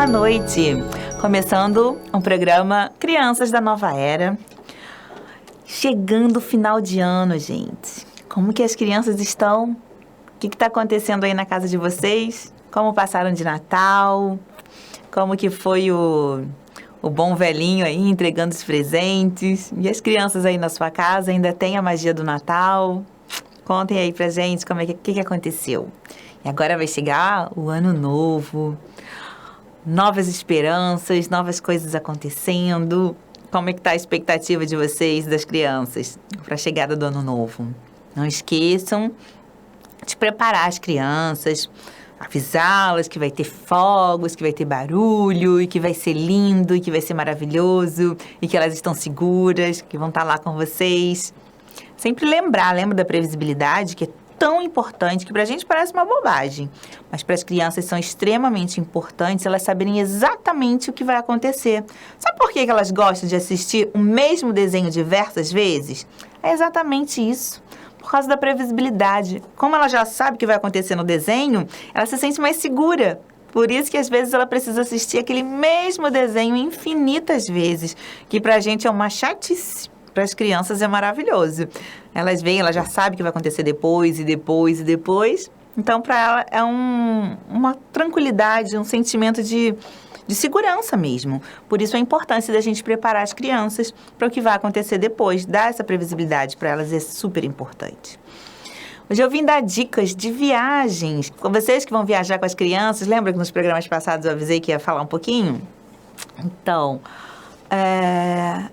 boa noite. Começando um programa Crianças da Nova Era. Chegando o final de ano, gente. Como que as crianças estão? O que está acontecendo aí na casa de vocês? Como passaram de Natal? Como que foi o bom velhinho aí entregando os presentes? E as crianças aí na sua casa ainda têm a magia do Natal? Contem aí pra gente como é que aconteceu. E agora vai chegar o ano novo, novas esperanças, novas coisas acontecendo. Como é que tá a expectativa de vocês, das crianças, para a chegada do ano novo? Não esqueçam de preparar as crianças, avisá-las que vai ter fogos, que vai ter barulho, e que vai ser lindo, e que vai ser maravilhoso, e que elas estão seguras, que vão estar lá com vocês. Sempre lembra da previsibilidade, que é tão importante, que pra gente parece uma bobagem, mas para as crianças são extremamente importantes elas saberem exatamente o que vai acontecer. Sabe por que elas gostam de assistir o mesmo desenho diversas vezes? É exatamente isso. Por causa da previsibilidade. Como ela já sabe o que vai acontecer no desenho, ela se sente mais segura. Por isso que às vezes ela precisa assistir aquele mesmo desenho infinitas vezes, que pra gente é uma chatice. Para as crianças é maravilhoso. Elas veem, ela já sabe o que vai acontecer depois e depois e depois. Então, para ela é uma tranquilidade, um sentimento de segurança mesmo. Por isso a importância da gente preparar as crianças para o que vai acontecer depois. Dar essa previsibilidade para elas é super importante. Hoje eu vim dar dicas de viagens. Com vocês que vão viajar com as crianças, lembra que nos programas passados eu avisei que ia falar um pouquinho? Então,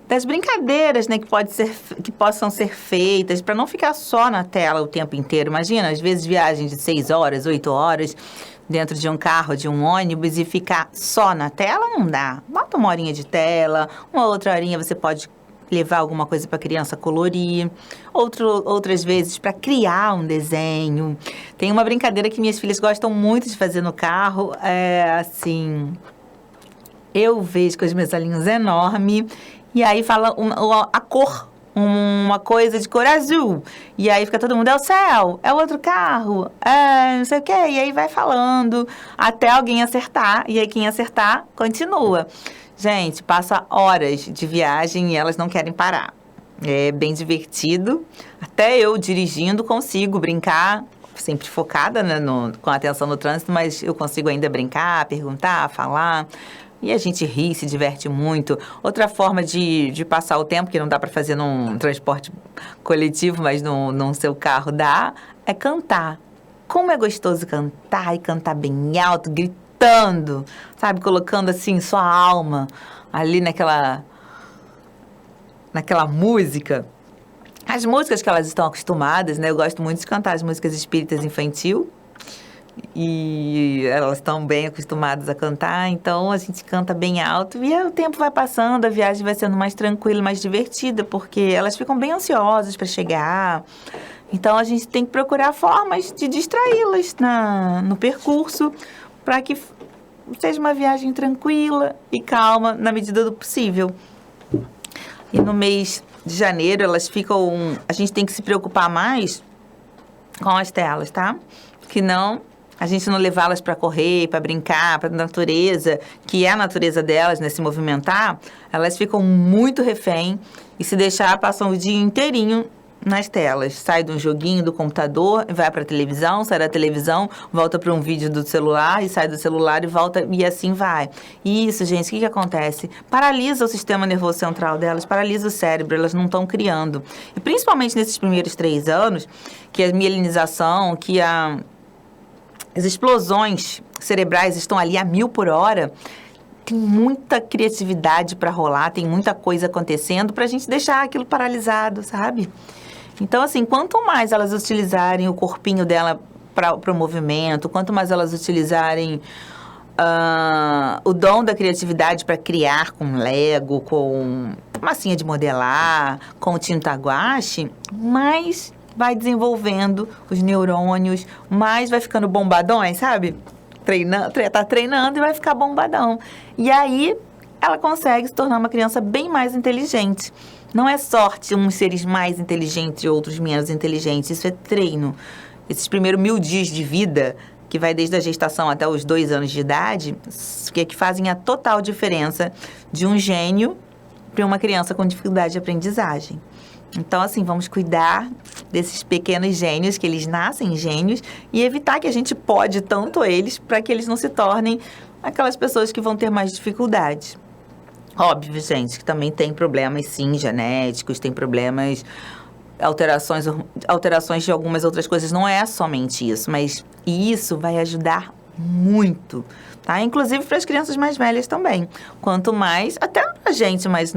das brincadeiras, né, que possam ser feitas, para não ficar só na tela o tempo inteiro. Imagina, às vezes, viagens de 6 horas, 8 horas, dentro de um carro, de um ônibus, e ficar só na tela, não dá. Bota uma horinha de tela, uma outra horinha você pode levar alguma coisa para a criança colorir, outras vezes para criar um desenho. Tem uma brincadeira que minhas filhas gostam muito de fazer no carro, assim... Eu vejo com os meus olhinhos enormes, e aí fala a cor, uma coisa de cor azul. E aí fica todo mundo, é o céu, é o outro carro, não sei o quê. E aí vai falando até alguém acertar, e aí quem acertar, continua. Gente, passa horas de viagem e elas não querem parar. É bem divertido. Até eu, dirigindo, consigo brincar, sempre focada, né, com a atenção no trânsito, mas eu consigo ainda brincar, perguntar, falar... E a gente ri, se diverte muito. Outra forma de passar o tempo, que não dá para fazer num transporte coletivo, mas num seu carro dá, é cantar. Como é gostoso cantar e cantar bem alto, gritando, sabe? Colocando assim sua alma ali naquela música. As músicas que elas estão acostumadas, né? Eu gosto muito de cantar as músicas espíritas infantil. E elas estão bem acostumadas a cantar, então a gente canta bem alto e o tempo vai passando, a viagem vai sendo mais tranquila, mais divertida, porque elas ficam bem ansiosas para chegar. Então a gente tem que procurar formas de distraí-las no percurso para que seja uma viagem tranquila e calma na medida do possível. E no mês de janeiro elas ficam... A gente tem que se preocupar mais com as telas, tá? Que não... A gente não levá-las para correr, para brincar, para a natureza, que é a natureza delas, né, se movimentar, elas ficam muito refém e se deixar, passam o dia inteirinho nas telas. Sai de um joguinho do computador, vai para a televisão, sai da televisão, volta para um vídeo do celular e sai do celular e volta e assim vai. E isso, gente, o que acontece? Paralisa o sistema nervoso central delas, paralisa o cérebro, elas não estão criando. E principalmente nesses primeiros 3 anos, que a mielinização, que as explosões cerebrais estão ali a 1000 por hora, tem muita criatividade para rolar, tem muita coisa acontecendo para a gente deixar aquilo paralisado, sabe? Então, assim, quanto mais elas utilizarem o corpinho dela para o movimento, quanto mais elas utilizarem o dom da criatividade para criar com Lego, com massinha de modelar, com tinta guache, mais vai desenvolvendo os neurônios, mais vai ficando bombadões, sabe? Tá treinando e vai ficar bombadão. E aí, ela consegue se tornar uma criança bem mais inteligente. Não é sorte uns seres mais inteligentes e outros menos inteligentes. Isso é treino. Esses primeiros 1000 dias de vida que vai desde a gestação até os 2 anos de idade, que fazem a total diferença de um gênio para uma criança com dificuldade de aprendizagem. Então, assim, vamos cuidar desses pequenos gênios, que eles nascem gênios, e evitar que a gente pode tanto eles para que eles não se tornem aquelas pessoas que vão ter mais dificuldade. Óbvio, gente, que também tem problemas, sim, genéticos, tem problemas, alterações de algumas outras coisas. Não é somente isso, mas isso vai ajudar muito, tá? Inclusive para as crianças mais velhas também. Quanto mais, até a gente, mas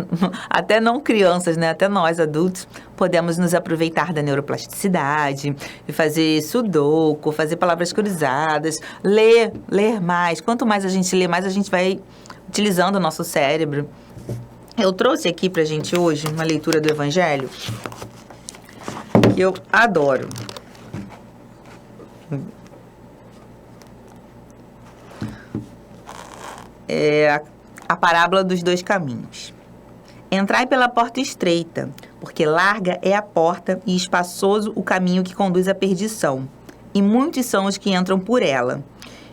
até não crianças, né? Até nós, adultos, podemos nos aproveitar da neuroplasticidade, e fazer sudoku, fazer palavras cruzadas, ler mais. Quanto mais a gente lê, mais a gente vai utilizando o nosso cérebro. Eu trouxe aqui pra gente hoje uma leitura do Evangelho que eu adoro. É a parábola dos 2 caminhos. Entrai pela porta estreita, porque larga é a porta e espaçoso o caminho que conduz à perdição, e muitos são os que entram por ela.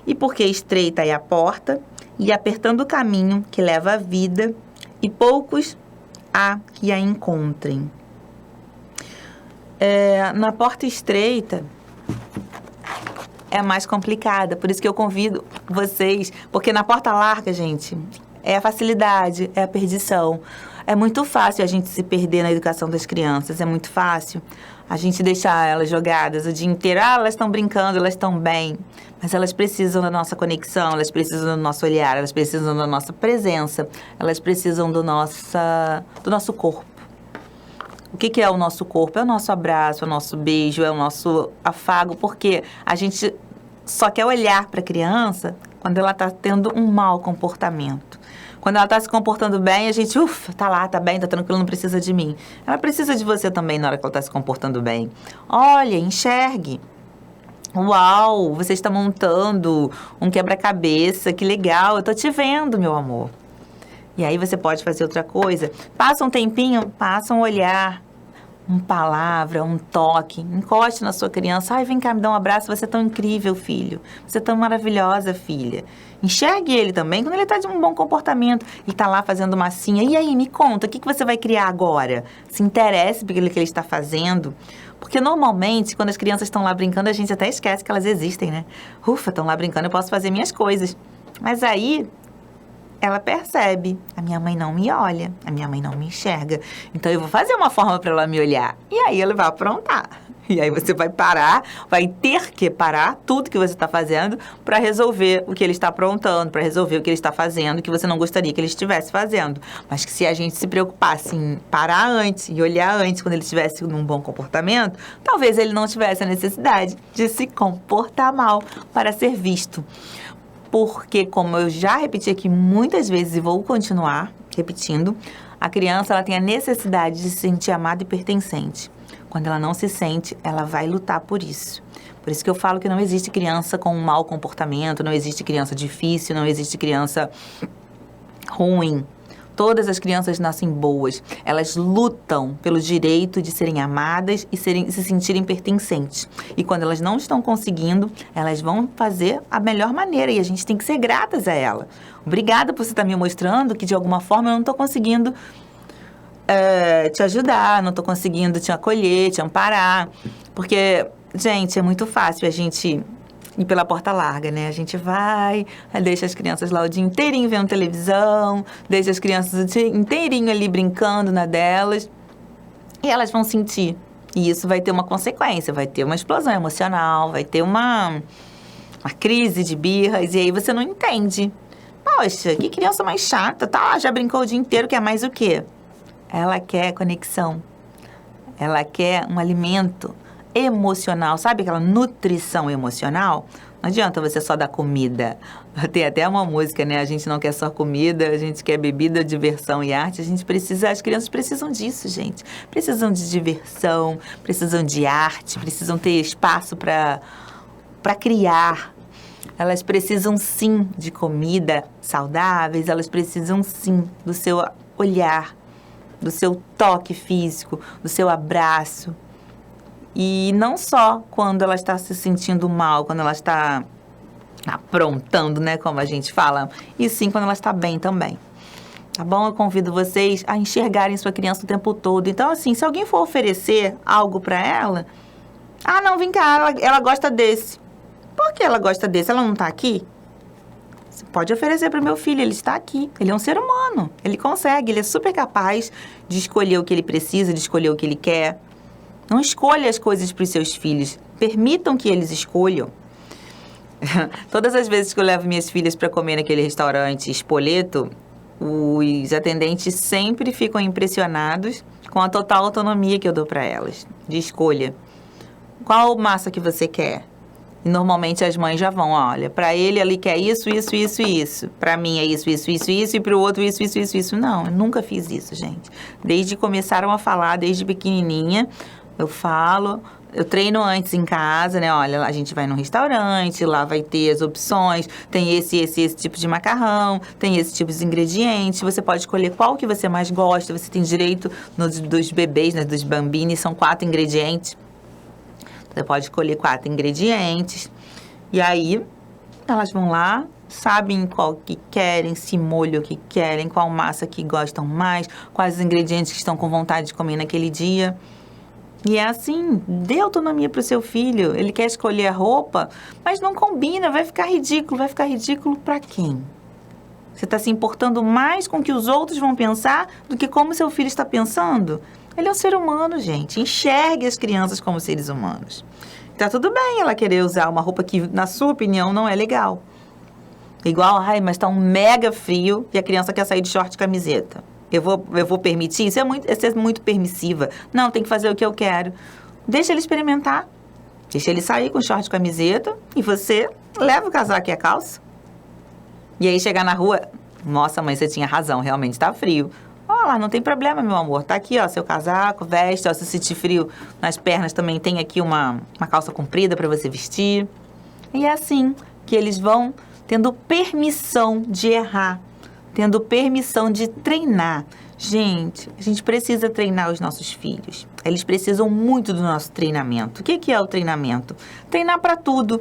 E porque estreita é a porta, e apertando o caminho que leva à vida, e poucos há que a encontrem. Na porta estreita é mais complicada, por isso que eu convido vocês, porque na porta larga, gente, é a facilidade, é a perdição. É muito fácil a gente se perder na educação das crianças, é muito fácil a gente deixar elas jogadas o dia inteiro. Elas estão brincando, elas estão bem, mas elas precisam da nossa conexão, elas precisam do nosso olhar, elas precisam da nossa presença, elas precisam do nosso corpo. O que é o nosso corpo? É o nosso abraço, é o nosso beijo, é o nosso afago, porque a gente só quer olhar para a criança quando ela está tendo um mau comportamento. Quando ela está se comportando bem, a gente, tá lá, tá bem, tá tranquilo, não precisa de mim. Ela precisa de você também na hora que ela está se comportando bem. Olha, enxergue. Uau, você está montando um quebra-cabeça, que legal, eu tô te vendo, meu amor. E aí você pode fazer outra coisa. Passa um tempinho, passa um olhar, uma palavra, um toque. Encoste na sua criança. Ai, vem cá, me dá um abraço. Você é tão incrível, filho. Você é tão maravilhosa, filha. Enxergue ele também quando ele está de um bom comportamento. Ele está lá fazendo massinha. E aí, me conta, o que você vai criar agora? Se interesse pelo que ele está fazendo. Porque normalmente, quando as crianças estão lá brincando, a gente até esquece que elas existem, né? Ufa, estão lá brincando, eu posso fazer minhas coisas. Mas aí ela percebe, a minha mãe não me olha, a minha mãe não me enxerga, então eu vou fazer uma forma para ela me olhar. E aí ela vai aprontar. E aí você vai parar, vai ter que parar tudo que você está fazendo para resolver o que ele está aprontando, para resolver o que ele está fazendo, que você não gostaria que ele estivesse fazendo. Mas que se a gente se preocupasse em parar antes e olhar antes, quando ele estivesse num bom comportamento, talvez ele não tivesse a necessidade de se comportar mal para ser visto. Porque, como eu já repeti aqui muitas vezes e vou continuar repetindo, a criança ela tem a necessidade de se sentir amada e pertencente. Quando ela não se sente, ela vai lutar por isso. Por isso que eu falo que não existe criança com um mau comportamento, não existe criança difícil, não existe criança ruim. Todas as crianças nascem boas. Elas lutam pelo direito de serem amadas e se sentirem pertencentes. E quando elas não estão conseguindo, elas vão fazer a melhor maneira. E a gente tem que ser gratas a ela. Obrigada por você estar me mostrando que, de alguma forma, eu não estou conseguindo te ajudar, não estou conseguindo te acolher, te amparar. Porque, gente, é muito fácil a gente ir pela porta larga, né? A gente vai, deixa as crianças lá o dia inteirinho vendo televisão, deixa as crianças o dia inteirinho ali brincando na delas, e elas vão sentir. E isso vai ter uma consequência, vai ter uma explosão emocional, vai ter uma crise de birras, e aí você não entende. Poxa, que criança mais chata, tá lá, já brincou o dia inteiro, quer mais o quê? Ela quer conexão, ela quer um alimento emocional, sabe aquela nutrição emocional? Não adianta você só dar comida. Tem até uma música, né? A gente não quer só comida, a gente quer bebida, diversão e arte. As crianças precisam disso, gente. Precisam de diversão, precisam de arte, precisam ter espaço para criar. Elas precisam, sim, de comida saudáveis, elas precisam, sim, do seu olhar, do seu toque físico, do seu abraço. E não só quando ela está se sentindo mal, quando ela está aprontando, né, como a gente fala, e sim quando ela está bem também. Tá bom? Eu convido vocês a enxergarem sua criança o tempo todo. Então, assim, se alguém for oferecer algo para ela, não, vem cá, ela gosta desse. Por que ela gosta desse? Ela não tá aqui? Você pode oferecer para o meu filho, ele está aqui. Ele é um ser humano, ele consegue, ele é super capaz de escolher o que ele precisa, de escolher o que ele quer. Não escolha as coisas para os seus filhos, permitam que eles escolham. Todas as vezes que eu levo minhas filhas para comer naquele restaurante Spoleto, os atendentes sempre ficam impressionados com a total autonomia que eu dou para elas, de escolha. Qual massa que você quer? E normalmente as mães já vão, olha, para ele quer isso, isso, isso e isso. Para mim é isso, isso, isso, isso. E para o outro isso, isso, isso, isso. Não, eu nunca fiz isso, gente. Desde que começaram a falar, desde pequenininha, eu falo... Eu treino antes em casa, né? Olha, a gente vai num restaurante, lá vai ter as opções, tem esse tipo de macarrão, tem esse tipo de ingredientes. Você pode escolher qual que você mais gosta. Você tem direito dos bebês, né? Dos bambini, são 4 ingredientes. Você pode escolher 4 ingredientes. E aí, elas vão lá, sabem qual que querem, se molho que querem, qual massa que gostam mais, quais os ingredientes que estão com vontade de comer naquele dia. E é assim, dê autonomia para o seu filho. Ele quer escolher a roupa, mas não combina, vai ficar ridículo. Vai ficar ridículo para quem? Você está se importando mais com o que os outros vão pensar do que como seu filho está pensando? Ele é um ser humano, gente. Enxergue as crianças como seres humanos. Tá tudo bem ela querer usar uma roupa que, na sua opinião, não é legal. Igual, mas tá um mega frio e a criança quer sair de short e camiseta. Eu vou permitir? Isso é ser muito permissiva. Não, tem que fazer o que eu quero. Deixa ele experimentar. Deixa ele sair com short e camiseta e você leva o casaco e a calça. E aí chegar na rua, nossa, mãe, você tinha razão, realmente tá frio. Lá, não tem problema, meu amor. Tá aqui, ó, seu casaco, veste, ó, se sentir frio nas pernas também tem aqui uma calça comprida para você vestir. E é assim que eles vão tendo permissão de errar, tendo permissão de treinar. Gente, a gente precisa treinar os nossos filhos. Eles precisam muito do nosso treinamento. O que é o treinamento? Treinar para tudo.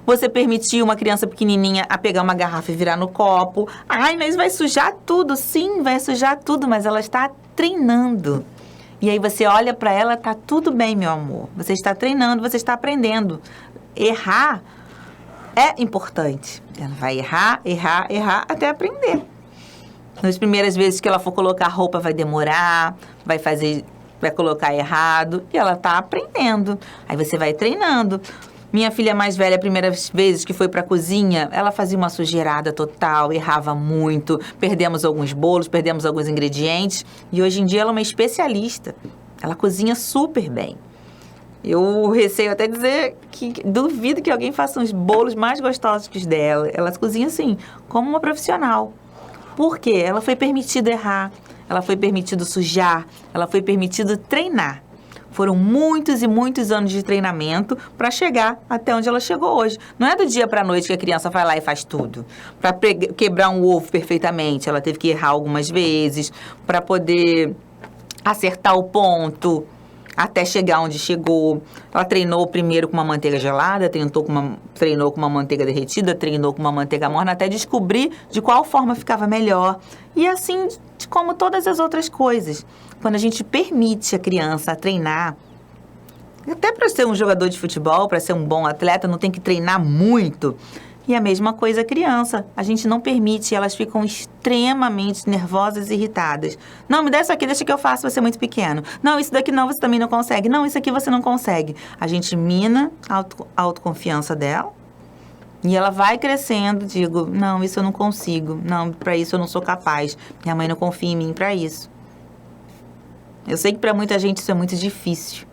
Você permitir uma criança pequenininha a pegar uma garrafa e virar no copo. Mas vai sujar tudo. Sim, vai sujar tudo, mas ela está treinando. E aí você olha para ela, tá tudo bem, meu amor. Você está treinando, você está aprendendo. Errar é importante. Ela vai errar, até aprender. Nas primeiras vezes que ela for colocar roupa, vai demorar, vai colocar errado, e ela tá aprendendo. Aí você vai treinando. Minha filha mais velha, primeiras vezes que foi pra cozinha, ela fazia uma sujeirada total, errava muito, perdemos alguns bolos, perdemos alguns ingredientes, e hoje em dia ela é uma especialista. Ela cozinha super bem. Eu receio até dizer que duvido que alguém faça uns bolos mais gostosos que os dela. Ela cozinha assim, como uma profissional. Por quê? Ela foi permitido errar, ela foi permitido sujar, ela foi permitido treinar. Foram muitos e muitos anos de treinamento para chegar até onde ela chegou hoje. Não é do dia para a noite que a criança vai lá e faz tudo. Para quebrar um ovo perfeitamente, ela teve que errar algumas vezes, para poder acertar o ponto, até chegar onde chegou. Ela treinou primeiro com uma manteiga gelada, treinou com uma manteiga derretida, treinou com uma manteiga morna, até descobrir de qual forma ficava melhor. E assim, como todas as outras coisas. Quando a gente permite a criança treinar, até para ser um jogador de futebol, para ser um bom atleta, não tem que treinar muito. E a mesma coisa a criança. A gente não permite, elas ficam extremamente nervosas e irritadas. Não, me dá isso aqui, deixa que eu faço, você é muito pequeno. Não, isso daqui não, você também não consegue. Não, isso aqui você não consegue. A gente mina a autoconfiança dela e ela vai crescendo, digo, não, isso eu não consigo. Não, para isso eu não sou capaz. Minha mãe não confia em mim para isso. Eu sei que para muita gente isso é muito difícil.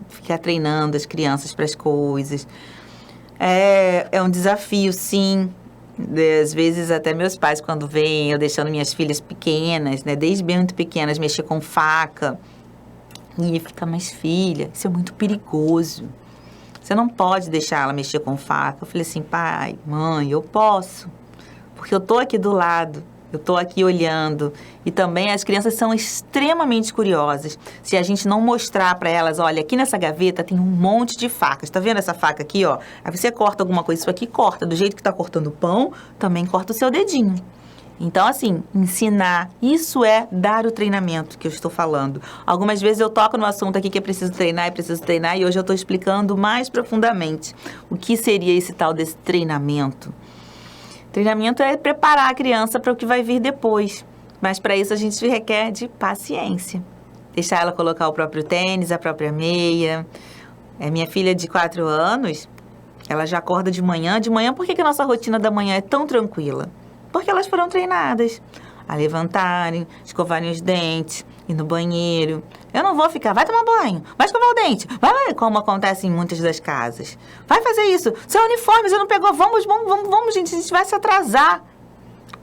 Ficar treinando as crianças para as coisas. É um desafio, sim. Às vezes, até meus pais, quando veem eu deixando minhas filhas pequenas, né, desde bem muito pequenas, mexer com faca. E fica, mas filha, isso é muito perigoso. Você não pode deixar ela mexer com faca. Eu falei assim, pai, mãe, eu posso. Porque eu tô aqui do lado. Eu estou aqui olhando. E também as crianças são extremamente curiosas. Se a gente não mostrar para elas, olha, aqui nessa gaveta tem um monte de facas. Tá vendo essa faca aqui, ó? Aí você corta alguma coisa, isso aqui corta. Do jeito que tá cortando o pão, também corta o seu dedinho. Então, assim, ensinar, isso é dar o treinamento que eu estou falando. Algumas vezes eu toco no assunto aqui que é preciso treinar, e hoje eu estou explicando mais profundamente o que seria esse tal desse treinamento. Treinamento é preparar a criança para o que vai vir depois, mas para isso a gente requer de paciência. Deixar ela colocar o próprio tênis, a própria meia. Minha filha de 4 anos, ela já acorda de manhã. De manhã, por que a nossa rotina da manhã é tão tranquila? Porque elas foram treinadas a levantarem, escovarem os dentes, ir no banheiro. Eu não vou ficar, vai tomar banho, vai escovar o dente, vai, como acontece em muitas das casas. Vai fazer isso, seu uniforme você não pegou, vamos, gente, a gente vai se atrasar.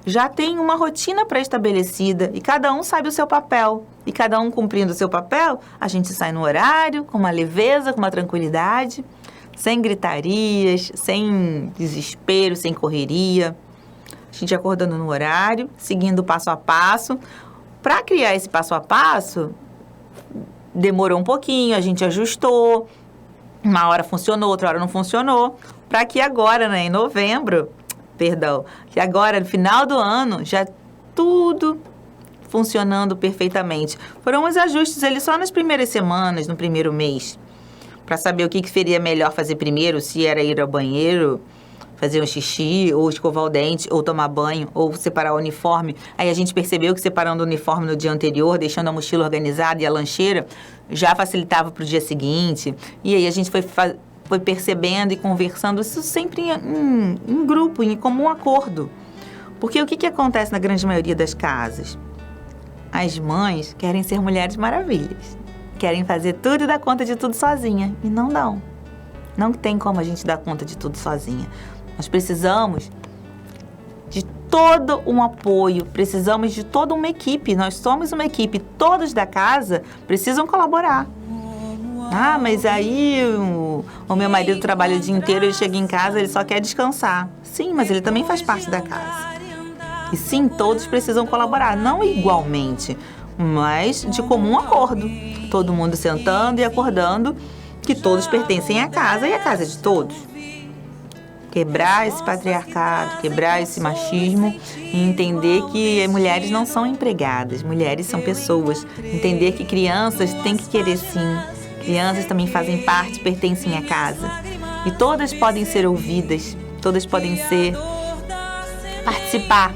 Já tem uma rotina pré-estabelecida e cada um sabe o seu papel. E cada um cumprindo o seu papel, a gente sai no horário, com uma leveza, com uma tranquilidade, sem gritarias, sem desespero, sem correria. A gente acordando no horário, seguindo passo a passo. Para criar esse passo a passo, demorou um pouquinho, a gente ajustou. Uma hora funcionou, outra hora não funcionou. Para que agora, né, em novembro, que agora, no final do ano, já tudo funcionando perfeitamente. Foram os ajustes ali só nas primeiras semanas, no primeiro mês. Para saber o que seria melhor fazer primeiro, se era ir ao banheiro, fazer um xixi, ou escovar o dente, ou tomar banho, ou separar o uniforme. Aí a gente percebeu que separando o uniforme no dia anterior, deixando a mochila organizada e a lancheira, já facilitava para o dia seguinte. E aí a gente foi percebendo e conversando isso sempre em grupo, em comum acordo. Porque o que acontece na grande maioria das casas? As mães querem ser mulheres maravilhas. Querem fazer tudo e dar conta de tudo sozinha. E não dão. Não tem como a gente dar conta de tudo sozinha. Nós precisamos de todo um apoio, precisamos de toda uma equipe. Nós somos uma equipe, todos da casa precisam colaborar. Ah, mas aí o meu marido trabalha o dia inteiro, ele chega em casa, ele só quer descansar. Sim, mas ele também faz parte da casa. E sim, todos precisam colaborar, não igualmente, mas de comum acordo. Todo mundo sentando e acordando que todos pertencem à casa e a casa é de todos. Quebrar esse patriarcado, quebrar esse machismo e entender que mulheres não são empregadas, mulheres são pessoas. Entender que crianças têm que querer sim, crianças também fazem parte, pertencem à casa. E todas podem ser ouvidas, todas podem participar.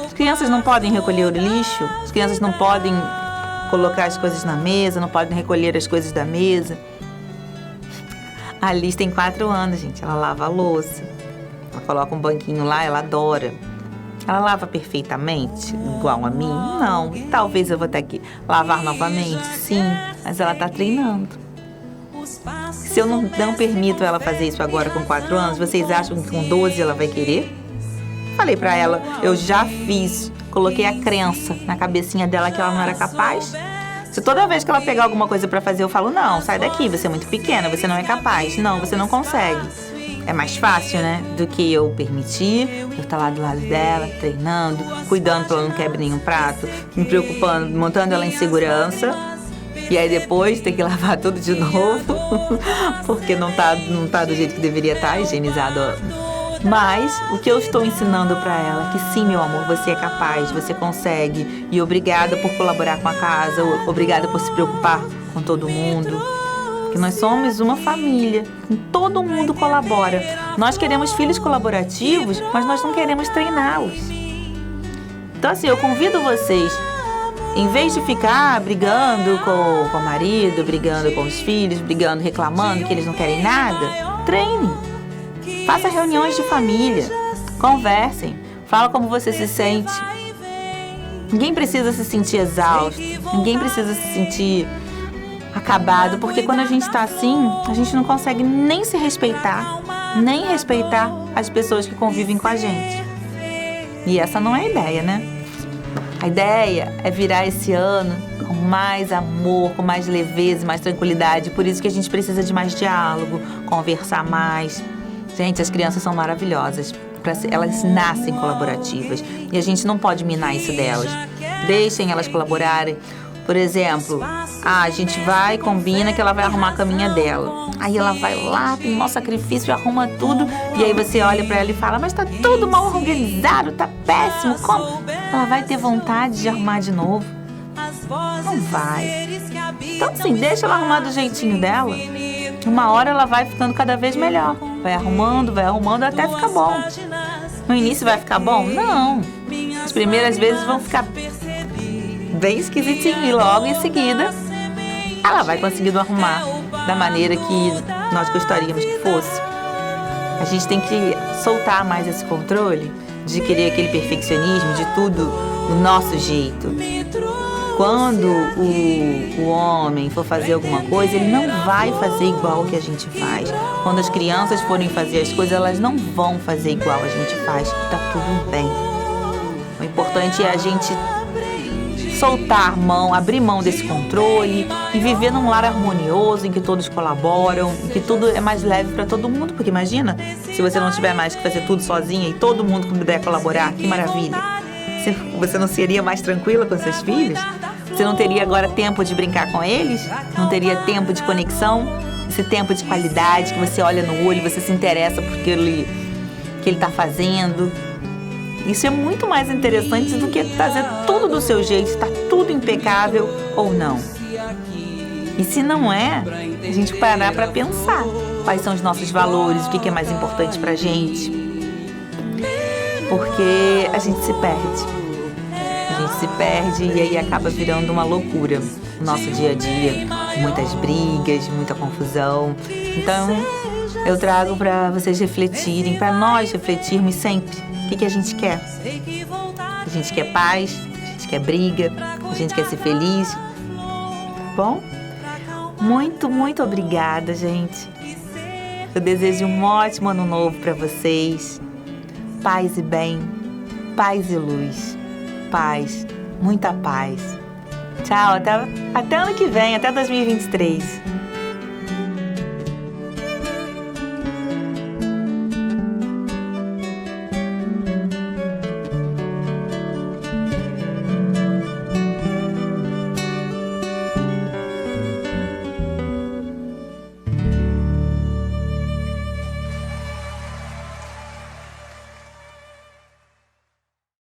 As crianças não podem recolher o lixo, as crianças não podem colocar as coisas na mesa, não podem recolher as coisas da mesa. A Alice tem 4 anos, gente. Ela lava a louça. Ela coloca um banquinho lá, ela adora. Ela lava perfeitamente, igual a mim? Não. Talvez eu vou ter que lavar novamente? Sim. Mas ela está treinando. Se eu não permito ela fazer isso agora com 4 anos, vocês acham que com 12 ela vai querer? Falei pra ela, eu já fiz. Coloquei a crença na cabecinha dela que ela não era capaz. Se toda vez que ela pegar alguma coisa pra fazer, eu falo, não, sai daqui, você é muito pequena, você não é capaz. Não, você não consegue. É mais fácil, né, do que eu permitir, eu estar lá do lado dela, treinando, cuidando pra ela não quebre nenhum prato, me preocupando, montando ela em segurança. E aí depois ter que lavar tudo de novo, porque não tá do jeito que deveria estar, higienizado. Mas o que eu estou ensinando para ela é que sim, meu amor, você é capaz, você consegue. E obrigada por colaborar com a casa, obrigada por se preocupar com todo mundo. Porque nós somos uma família, todo mundo colabora. Nós queremos filhos colaborativos, mas nós não queremos treiná-los. Então assim, eu convido vocês, em vez de ficar brigando com o marido, brigando com os filhos, brigando, reclamando que eles não querem nada, treine. Faça reuniões de família, conversem, fala como você se sente. Ninguém precisa se sentir exausto, ninguém precisa se sentir acabado, porque quando a gente está assim, a gente não consegue nem se respeitar, nem respeitar as pessoas que convivem com a gente. E essa não é a ideia, né? A ideia é virar esse ano com mais amor, com mais leveza, mais tranquilidade. Por isso que a gente precisa de mais diálogo, conversar mais. Gente, as crianças são maravilhosas. elas nascem colaborativas e a gente não pode minar isso delas. Deixem elas colaborarem. Por exemplo, a gente vai, combina que ela vai arrumar a caminha dela. Aí ela vai lá, tem um maior sacrifício, arruma tudo. E aí você olha pra ela e fala, mas tá tudo mal organizado, tá péssimo. Como? Ela vai ter vontade de arrumar de novo? Não vai. Então assim, deixa ela arrumar do jeitinho dela. Uma hora ela vai ficando cada vez melhor. Vai arrumando até ficar bom. No início vai ficar bom? Não. As primeiras vezes vão ficar bem esquisitinho e logo em seguida ela vai conseguindo arrumar da maneira que nós gostaríamos que fosse. A gente tem que soltar mais esse controle de querer aquele perfeccionismo de tudo do nosso jeito. Quando o homem for fazer alguma coisa, ele não vai fazer igual que a gente faz. Quando as crianças forem fazer as coisas, elas não vão fazer igual a gente faz. Tá tudo bem. O importante é a gente soltar mão, abrir mão desse controle e viver num lar harmonioso em que todos colaboram, em que tudo é mais leve para todo mundo. Porque imagina, se você não tiver mais que fazer tudo sozinha e todo mundo puder colaborar, que maravilha. Você não seria mais tranquila com seus filhos? Você não teria agora tempo de brincar com eles? Não teria tempo de conexão? Esse tempo de qualidade que você olha no olho, você se interessa por que ele está fazendo. Isso é muito mais interessante do que fazer tudo do seu jeito, estar tudo impecável ou não. E se não é, a gente parar para pensar quais são os nossos valores, o que é mais importante pra gente. Porque a gente se perde. A gente se perde e aí acaba virando uma loucura o nosso dia a dia. Muitas brigas, muita confusão. Então, eu trago para vocês refletirem, para nós refletirmos sempre. O que a gente quer? A gente quer paz, a gente quer briga, a gente quer ser feliz. Bom? Muito, muito obrigada, gente. Eu desejo um ótimo ano novo para vocês. Paz e bem, paz e luz. Paz, muita paz. Tchau, até ano que vem, até 2023.